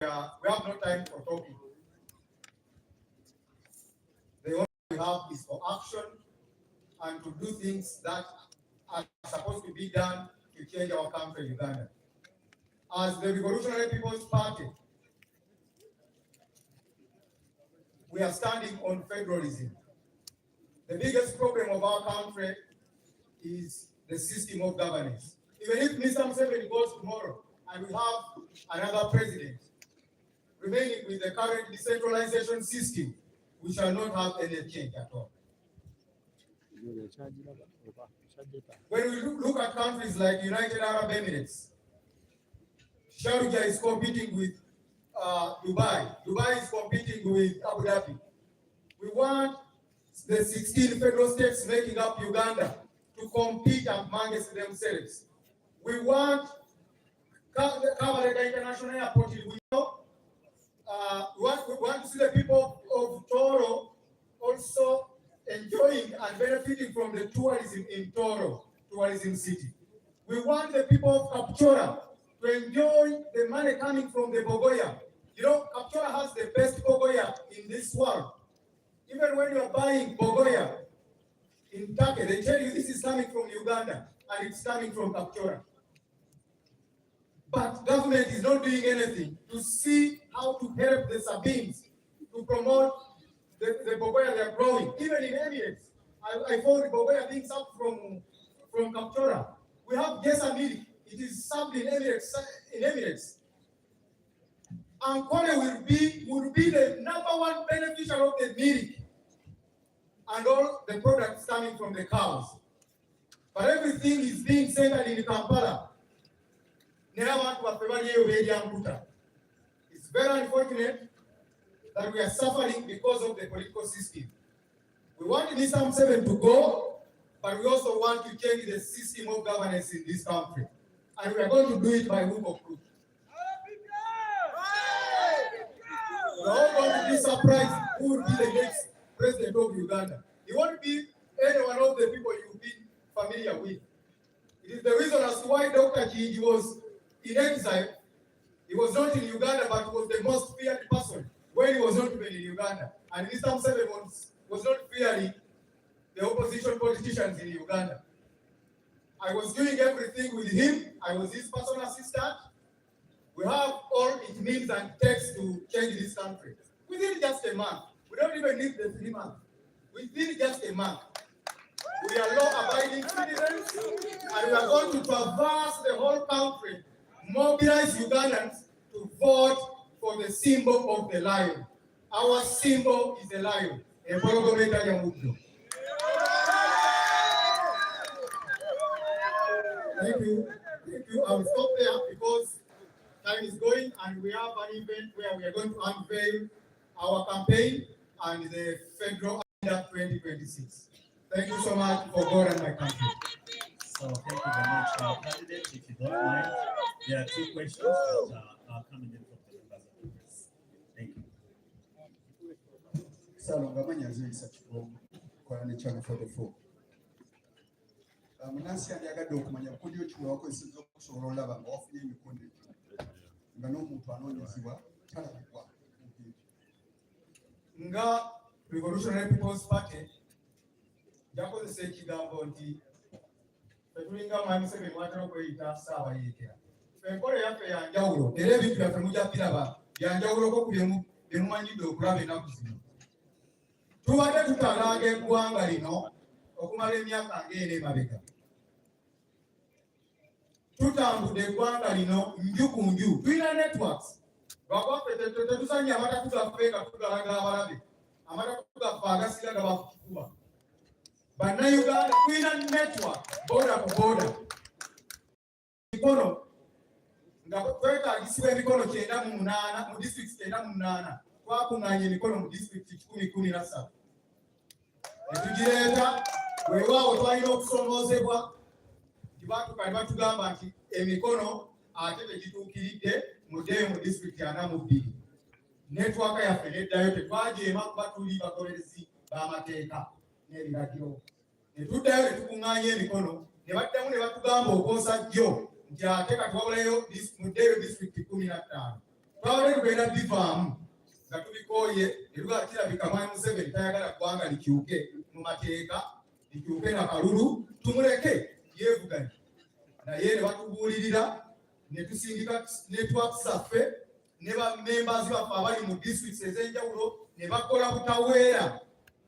We have no time for talking. The only we have is for action and to do things that are supposed to be done to change our country, Uganda. As the Revolutionary People's Party, we are standing on federalism. The biggest problem of our country is the system of governance. Even if Mr. Museveni goes tomorrow and we have another president, remaining with the current decentralization system, we shall not have any change at all. When we look at countries like United Arab Emirates, Sharjah is competing with Dubai. Dubai is competing with Abu Dhabi. We want the 16 federal states making up Uganda to compete amongst themselves. We want Kabalega International Airport. We want to see the people of Toro also enjoying and benefiting from the tourism in Toro, tourism city. We want the people of Kapchora to enjoy the money coming from the Bogoya. You know, Kapchora has the best Bogoya in this world. Even when you are buying Bogoya in Turkey, they tell you this is coming from Uganda and it's coming from Kapchora. But government is not doing anything to see how to help the Sabines to promote the Bogoya they are growing. Even in Emirates, I found Bogoya being served from Kapchora. We have Gesa milk. It is served in Emirates. Ankole will be the #1 beneficiary of the milk and all the products coming from the cows. But everything is being centered in Kampala. It's very unfortunate that we are suffering because of the political system. We want Mr. Museveni to go, but we also want to change the system of governance in this country. And we are going to do it by hook or crook. We are all going to be surprised who will be the next president of Uganda. He won't be any one of the people you've been familiar with. It is the reason as to why Dr. G was in exile. He was not in Uganda, but he was the most feared person when he was not even in Uganda. And Mr. Museveni was not fearing the opposition politicians in Uganda. I was doing everything with him. I was his personal assistant. We have all it means and takes to change this country. Within just a month. We don't even need the 3 months. Within just a month. We are law-abiding citizens, and we are going to traverse the whole country, mobilize Ugandans to vote for the symbol of the lion. Our symbol is the lion. Thank you. I will stop there because time is going, and we have an event where we are going to unveil our campaign and the federal agenda 2026. Thank you so much for God and my country. So thank you very much, candidate. If you don't mind, there are 2 questions that are coming in from the members of the press. Thank you. Salongamanya zisa chiko kwa ne channel 44. Munasi aliagada okumanya kudio chuo wako isizo kusobola laba ofuye mikondo. Ngano omuntu anonyezibwa talabikwa. Nga Revolutionary People's Party yakozesa ekigambo nti tetulinga mwami Museveni watera okweyita Ssaabayeekera. Enkola yaffe ya njawulo era ebintu byaffe mujja biraba bya njawuloko ku bye mumanyidde okulaba ennaku zino. Tubadde tutalanga eggwanga lino okumala emyaka ng'ena emabega. Tutambudde eggwanga lino nju ku nju. Tulina networks. Lwakwaffe tetusanya amatatu gaffe nga tugalaga abalabe. Amatatu gaffe agasiga gaba ku kikuba. Bannayuganda tulina network boda ku boda. Mikono nga twetaagisibwa emikono 98 mu district 98. Twakungaanya emikono mu district 117. Netugireeta weewaawo twalina okusomoozebwa tibatuka ne batugamba nti emikono ate tegituukiridde muddeeyo mu district 42. Network yaffe neddayo tetwajeema kuba tuli bagoberezi b'amateeka n'ebiragiro. Ne tuddayo ne tukuŋŋaanya emikono ne baddamu ne batugamba okwosa jjo nti ate kati wabulayo muddeeyo district 15. twabadde tugenda bivaamu nga tubikooye ne kirabika Mwami Museveni tayagala ggwanga likyuke mu mateeka likyuke na kalulu tumuleke yeevuganye naye ne batubuulirira ne tusindika networks zaffe ne members baffe abali mu districts ez'enjawulo ne bakola butaweera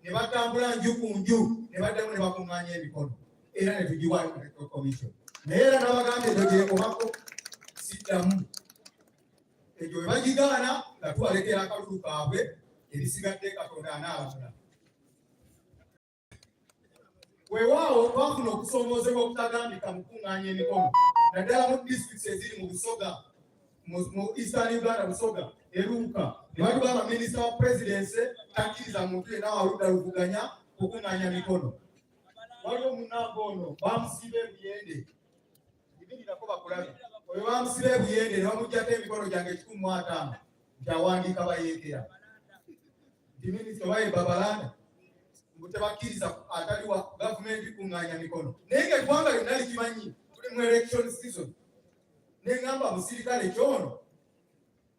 ne batambula nju ku nju ne baddamu ne bakuŋŋaanya emikono era ne tugiwa electoral commission naye era n'abagambye ekyo gyekomako siddamu ekyo bwe bagigaana nga tubalekera akalulu kaabwe ebisigadde Katonda anaalabula. Weewaawo twafuna okusoomoozebwa okutagambika mu kuŋŋaanya emikono naddala mu districts eziri mu Busoga mu Eastern Uganda Busoga eruuka ne batugamba minisita wa presidency takkiriza muntu yenna waludda luvuganya kukuŋŋaanya mikono. Waliwo omunnange ono bamusiba ebuyende ibirirako bakulabe oyo bamusiba ebuyende ne bamuggyako emikono gyange 150 nti awandiika bayeekera nti minisita oba ye Babalanda mbu tebakkiriza atali wa gavumenti kuŋŋaanya mikono naye ng'eggwanga lyonna likimanyi tuli mu election season neŋŋamba musirikale kyono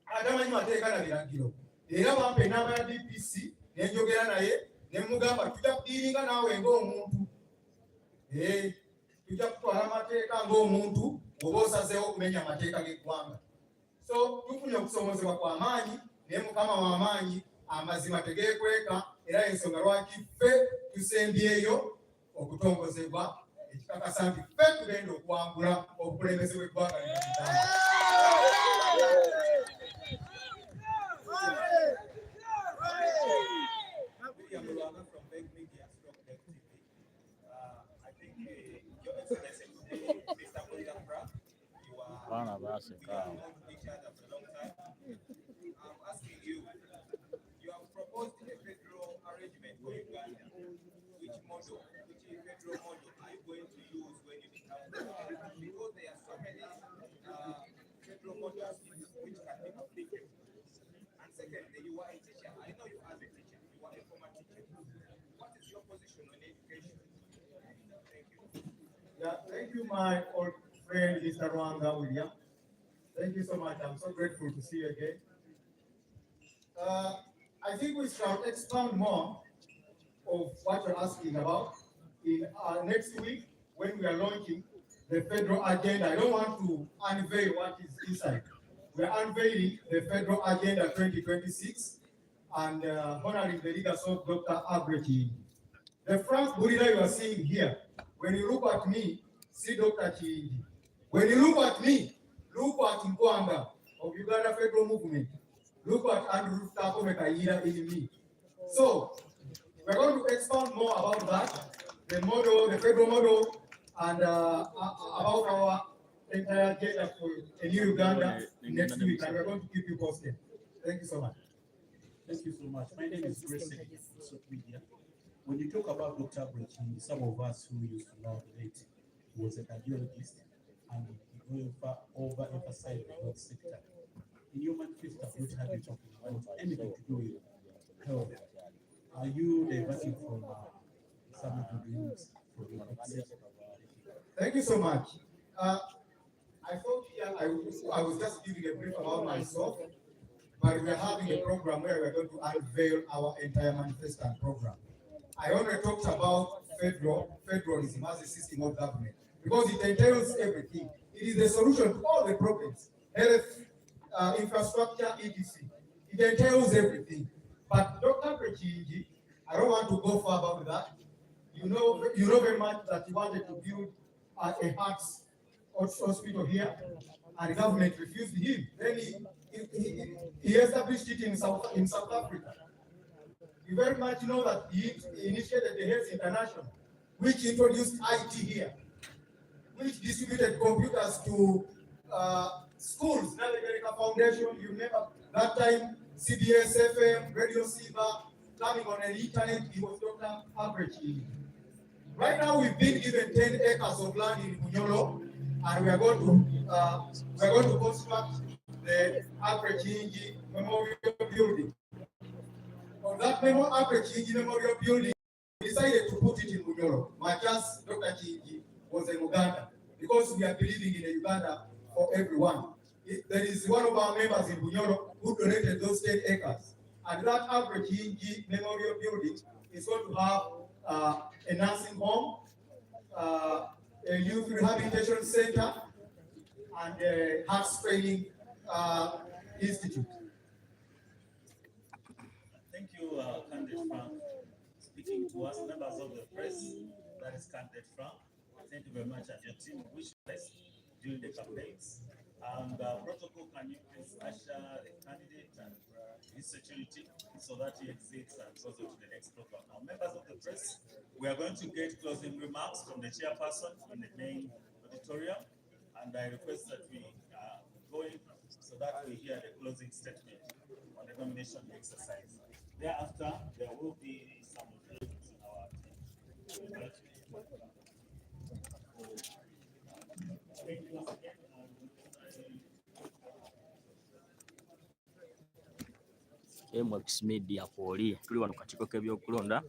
atamanyi mateeka na biragiro era bampa enamba ya DPC nenjogera naye nemugamba tujja kudiiringa naawe ng'omuntu tujja kutwala amateeka ng'omuntu oba osazeewo okumenya amateeka g'eggwanga. So tufunye okusomozebwa kwa maanyi naye Mukama wa maanyi amazima tegeekweka era ensonga lwaki ffe tusembyeyo okutongozebwa ekikakasa nti ffe tugenda okuwangula obukulembeze bw'eggwanga lino. I'm asking you, you have proposed a federal arrangement for Uganda. Which federal model are you going to use when you become president? Because there are so many federal models which can be applicable. And secondly, you are a teacher. I know you as a teacher. You are a former teacher. What is your position on education? Thank you. Yeah, thank you, my old friend, Mr. Rwanga William. Thank you so much. I'm so grateful to see you again. I think we shall expound more of what you're asking about in next week when we are launching the federal agenda. I don't want to unveil what is inside. We are unveiling the federal agenda 2026 and honoring the legacy of Dr. Abrechi. The Frank Burida you are seeing here, when you look at me, see Dr. Chiindi. When you look at me, look at Nkwanga of Uganda Federal Movement. Look at Andrew Takomekayira in me. So, we're going to expound more about that, the model, the federal model, and about our entire agenda for a new Uganda next week, and we're going to keep you posted. Thank you so much. Thank you so much. My name is Grace Media. When you talk about Dr. Brechi, some of us who used to know the late, he was a cardiologist and he overemphasized the health sector. In your manifesto, what have you talking about anything to do with health? Are you diverting from some of the dreams for your sector? Thank you so much. I thought I was just giving a brief about myself, but we're having a program where we're going to unveil our entire manifesto and program. I already talked about federalism as a system of government because it entails everything. It is the solution to all the problems, health, infrastructure, etc. It entails everything. But Dr. Brechi, I don't want to go far about that. You know very much that he wanted to build a heart hospital here, and the government refused him. Then he established it in South Africa. You very much know that he initiated the Health International, which introduced IT here, which distributed computers to schools. Now the Foundation, you remember that time, CBS, FM, Radio Siva, coming on the internet, he was Dr. Abrechi. Right now, we've been given 10 acres of land in Bunyolo, and we are going to construct the Abrechi Memorial Building. On that Abrechi Memorial Building, we decided to put it in Bunyolo. My chance, Dr. Chiindi, was in Uganda, because we are believing in a Uganda for everyone. there is one of our members in Bunyoro who donated those 10 acres. And that average Yingi Memorial Building is going to have a nursing home, a youth rehabilitation center, and a heart training institute. Thank you, candidate Frank. Speaking to us, members of the press, that is candidate Frank. Thank you very much, and your team wish you best during the campaigns. And protocol, can you please usher the candidate and his security so that he exits and goes on to the next program. Now, members of the press, we are going to get closing remarks from the chairperson in the main auditorium, and I request that we go in so that we hear the closing statement on the nomination exercise. Thereafter, there will be some reflections in our team. Thank you once again. MEDIA Poli tuli wano kakiiko k'ebyokulonda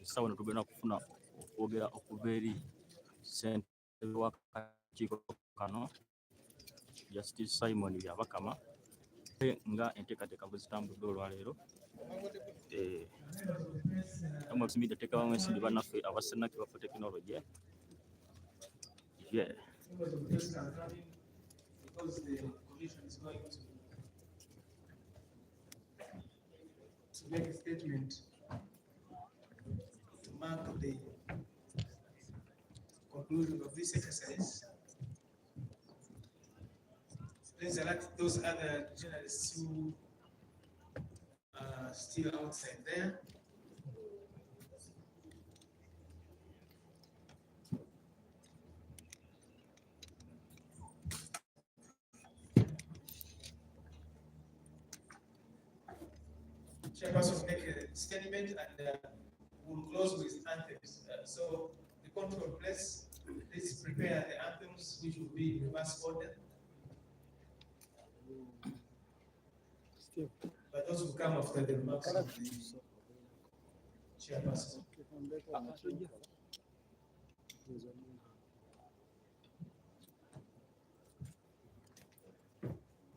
essa wano tugenda kufuna okwogera okuva eri ssentebe w'akakiiko kano Justice Simon Byabakama nga enteekateeka bwe zitambudde olwaleero. MEDIA teekamu ensimbi bannaffe aba Senaki for Technology. Yeah. Because the commission is going to make a statement to mark the conclusion of this exercise. Please elect those other journalists who are still outside there. Chairperson will make a statement and we'll close with anthems. So the control place, please prepare the anthems, which will be in reverse order. But those will come after the remarks of the chairperson.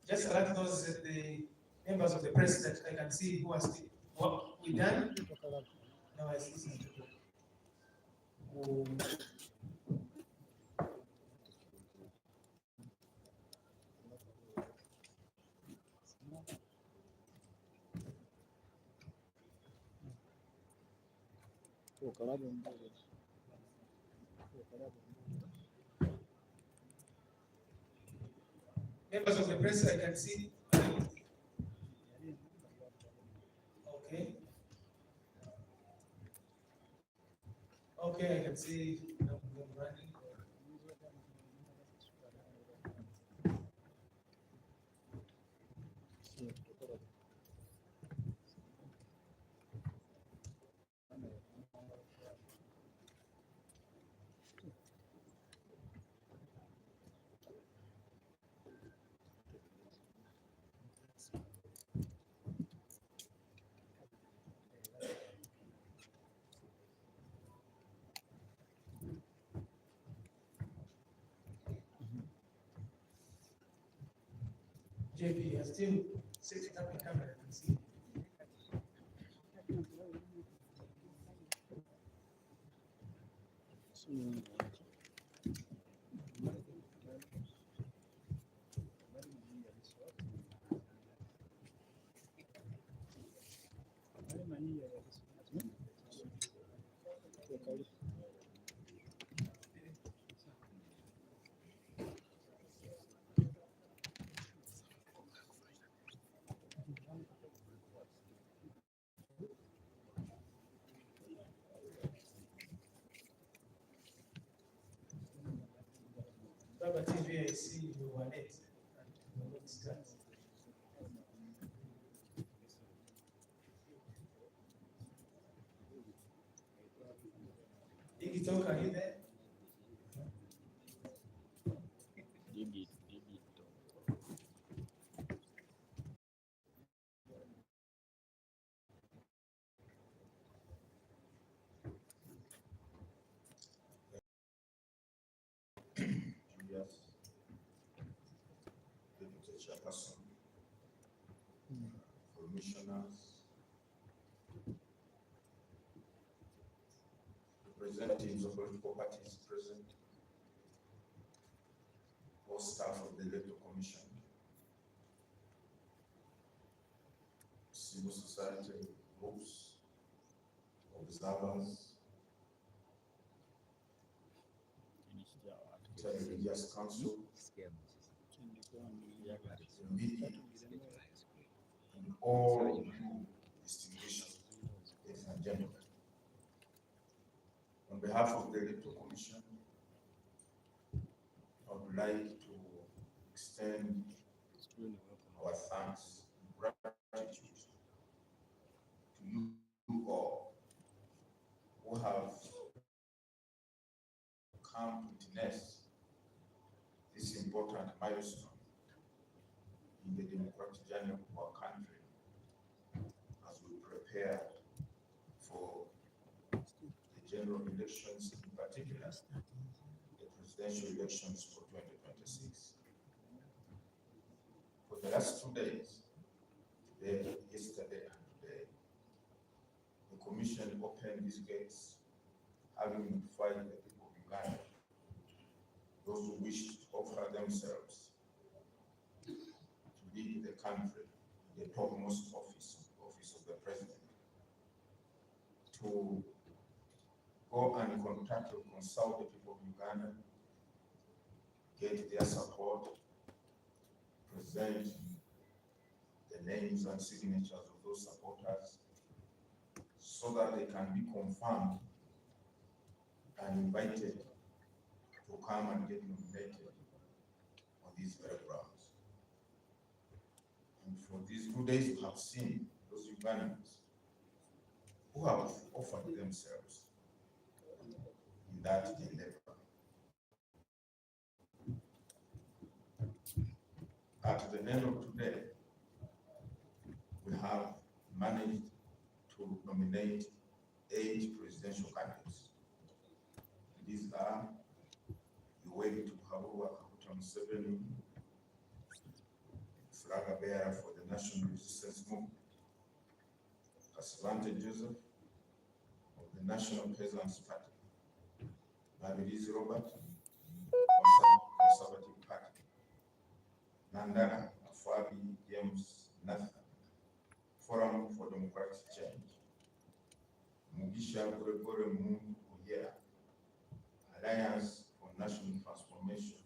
Just alert those the members of the press that I can see who are still. What we done? Now I see some people who members of the press I can see. Okay. Okay, I can see them running. JP has still set it up in camera, I can see. Baba TV, I see you were late. And you will not start. Iggy Talk, are you there? chairperson, commissioners, representatives of political parties present, all staff of the Electoral Commission, civil society groups, observers, Religious Council, the media, and all due distinguished ladies and gentlemen. On behalf of the Electoral Commission, I would like to extend our thanks and gratitude to you all who have come to witness this important milestone in the democratic journey of our country as we prepare for the general elections, in particular the presidential elections for 2026. For the last 2 days, today, yesterday, and today, the Commission opened these gates, having notified the people of Uganda, those who wish to offer themselves to lead the country in the topmost office of the president, to go and contact or consult the people of Uganda, get their support, present the names and signatures of those supporters so that they can be confirmed and invited to come and get nominated on these very grounds. And for these 2 days, we have seen those Ugandans who have offered themselves in that endeavor. At the end of today, we have managed to nominate 8 presidential candidates. These are Yoweri Kaguta Museveni, flag bearer for the National Resistance Movement, Kasivante Joseph of the National Peasants Party, Mabilizi Robert, Conservative Party, Nandana Afabi James Nathan, Forum for Democratic Change, Mugisha Gregory Mungu Oyera, Alliance for National Transformation,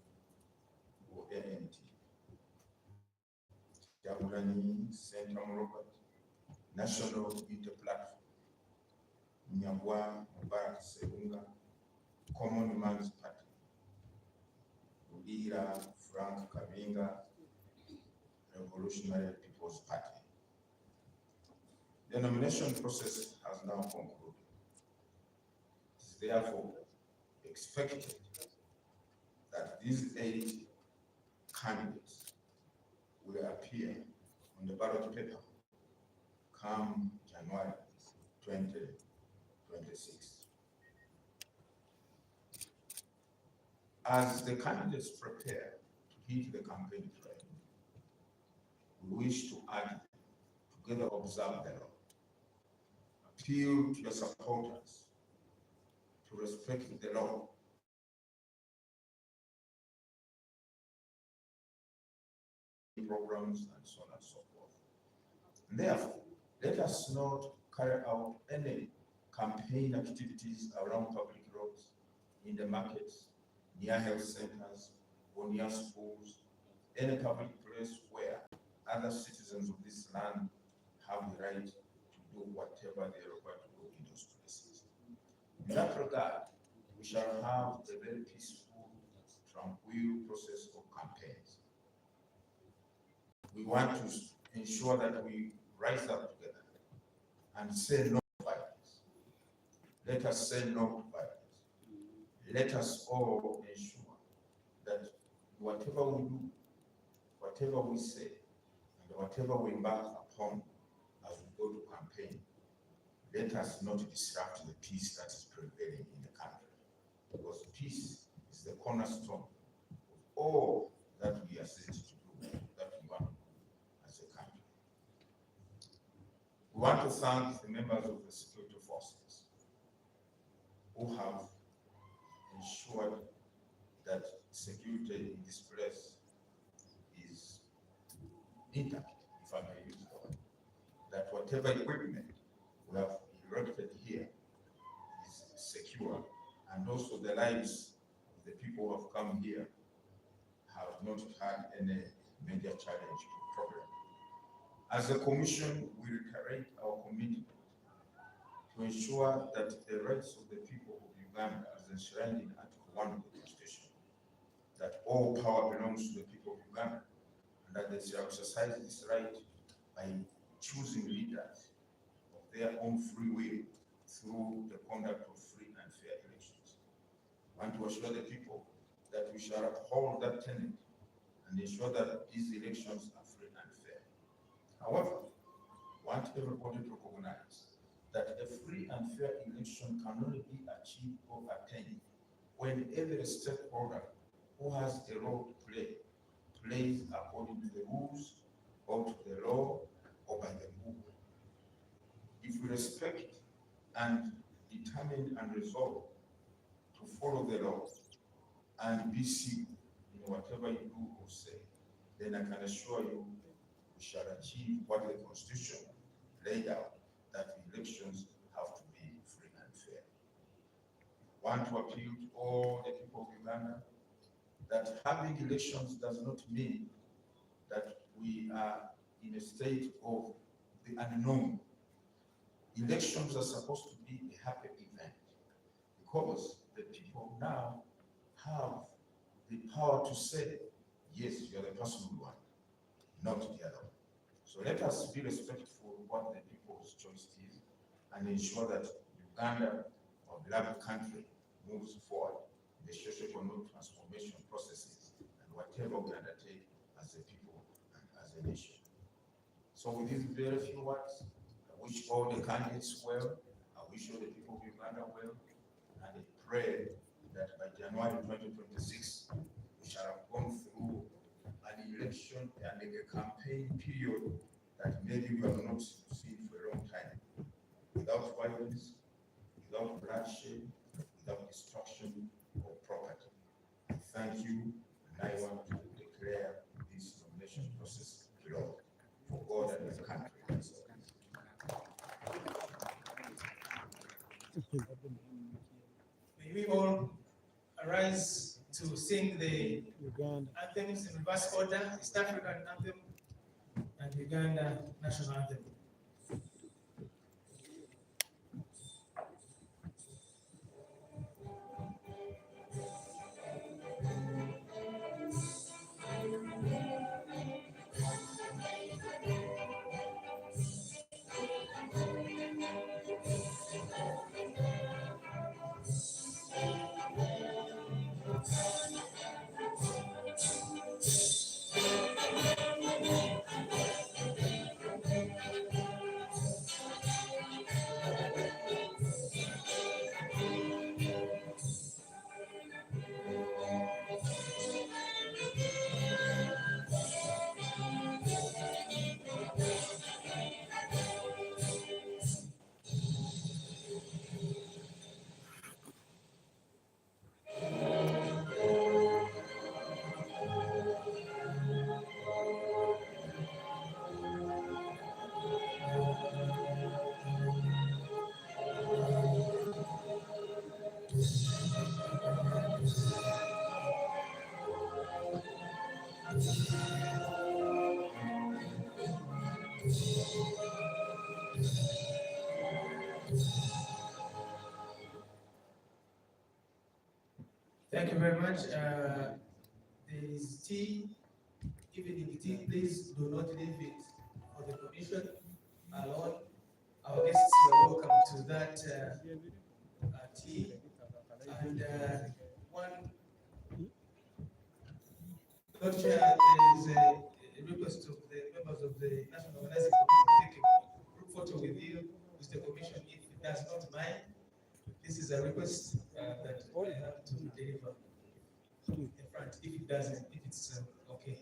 or ANT, Jabulani Central Robert, National Unity Platform, Nyagwa Mubarak Serunga, Common Man's Party, Udira Frank Kabinga, Revolutionary People's Party. The nomination process has now concluded. It is therefore expected that these 8 candidates will appear on the ballot paper come January 2026. As the candidates prepare to hit the campaign trail, we wish to urge them together observe the law, appeal to your supporters to respect the law, programs, and so on and so forth. Therefore, let us not carry out any campaign activities around public roads, in the markets, near health centers, or near schools, any public place where other citizens of this land have the right to do whatever they are required to do in those places. In that regard, we shall have a very peaceful, tranquil process of campaigns. We want to ensure that we rise up together and say no to violence. Let us say no to violence. Let us all ensure that whatever we do, whatever we say, and whatever we embark upon as we go to campaign, let us not disrupt the peace that is prevailing in the country. Because peace is the cornerstone of all that we are set to do, that we want to We want to thank the members of the security forces who have ensured that security in this place is intact, if I may use the word. That whatever equipment we have erected here is secure, and also the lives of the people who have come here have not had any major challenge or problem. As a commission, we reiterate our commitment to ensure that the rights of the people of Uganda, as enshrined in Article 1 of the Constitution, that all power belongs to the people of Uganda, and that they shall exercise this right by choosing leaders of their own free will through the conduct of free and fair elections. I want to assure the people that we shall uphold that tenet and ensure that these elections are free and fair. However, I want everybody to recognize that a free and fair election can only be achieved or attained when every stakeholder who has a role to play plays according to the rules, or to the law, or by the book. If we respect and determine and resolve to follow the law and be civil in whatever you do or say, then I can assure you we shall achieve what the Constitution laid out, that elections have to be free and fair. I want to appeal to all the people of Uganda that having elections does not mean that we are in a state of the unknown. Elections are supposed to be a happy event because the people now have the power to say, yes, you are the person we want, not the other one. So let us be respectful of what the people's choice is and ensure that Uganda, our beloved country, moves forward in the socio-economic transformation processes and whatever we undertake as a people and as a nation. So with these very few words, I wish all the candidates well, I wish all the people of Uganda well, and I pray that by January 2026, we shall have gone through an election and a campaign period that maybe we have not seen for a long time, without violence, without bloodshed, without destruction of property. I thank you, and I want to declare this nomination process closed for God and the country. May we all arise to sing the anthems in reverse order: East African anthem and Uganda national anthem. Thank you very much. There is tea, evening tea. Please do not leave it for the commission alone. Our guests are welcome to that tea. And one, Lord Chair, there is a request of the members of the National Organizing Committee to take a group photo with you, with the commission, if it does not mind. This is a request that I have to deliver in front, if it doesn't, if it's okay.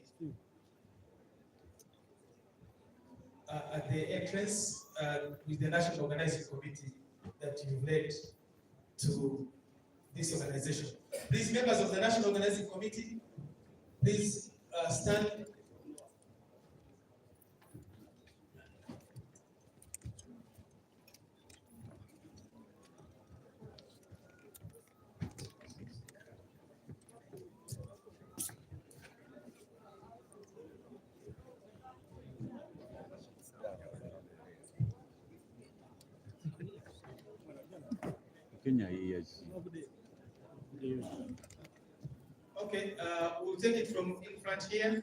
at the entrance with the National Organizing Committee that you've led to this organization. Please, members of the National Organizing Committee, please stand. Okay, we'll take it from in front here.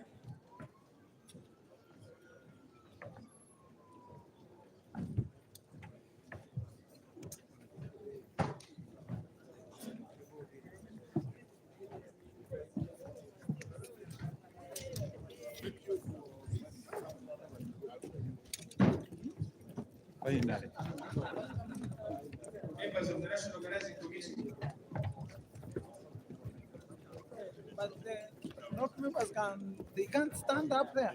Members of the National Organizing Committee. But the North members they can't stand up there.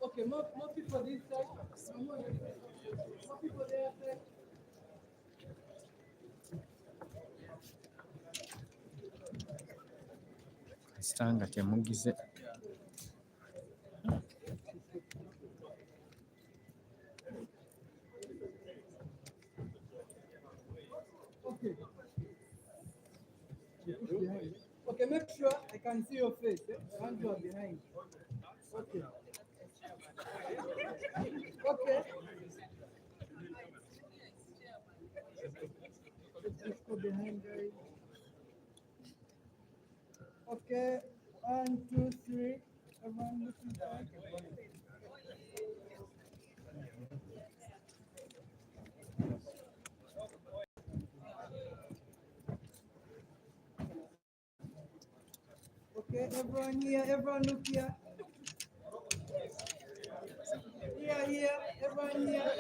Okay, more people this side. More people there. Stanga temugize. Okay. Okay, make sure I can see your face. And you are behind. Okay. Okay. Let's go behind, guys. Okay. 1, 2, 3. Everyone looking back. Okay, everyone here, everyone look here. Here, everyone here.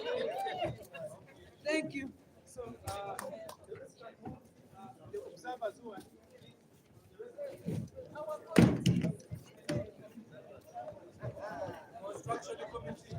Thank you. So, the observers who are construction committee.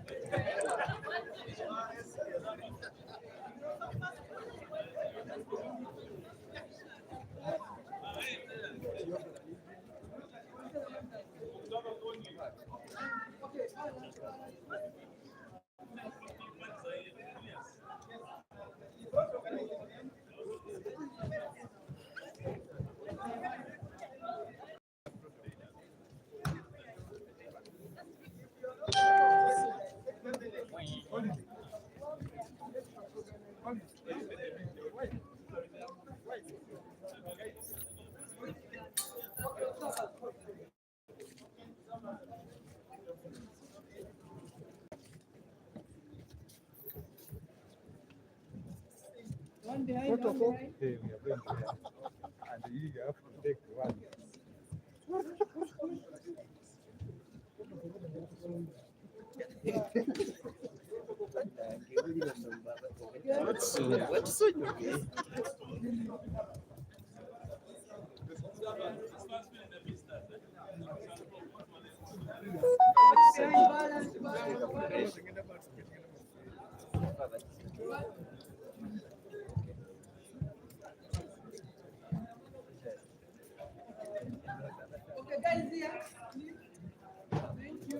One behind, one behind. Hey, we are going there. And you have to take one. Balance, balance. Okay, guys, here. Thank you.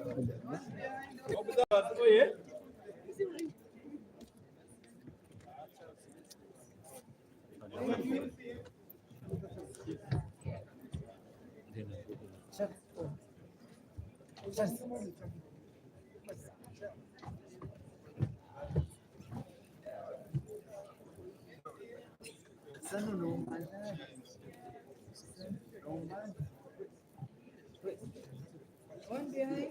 One behind.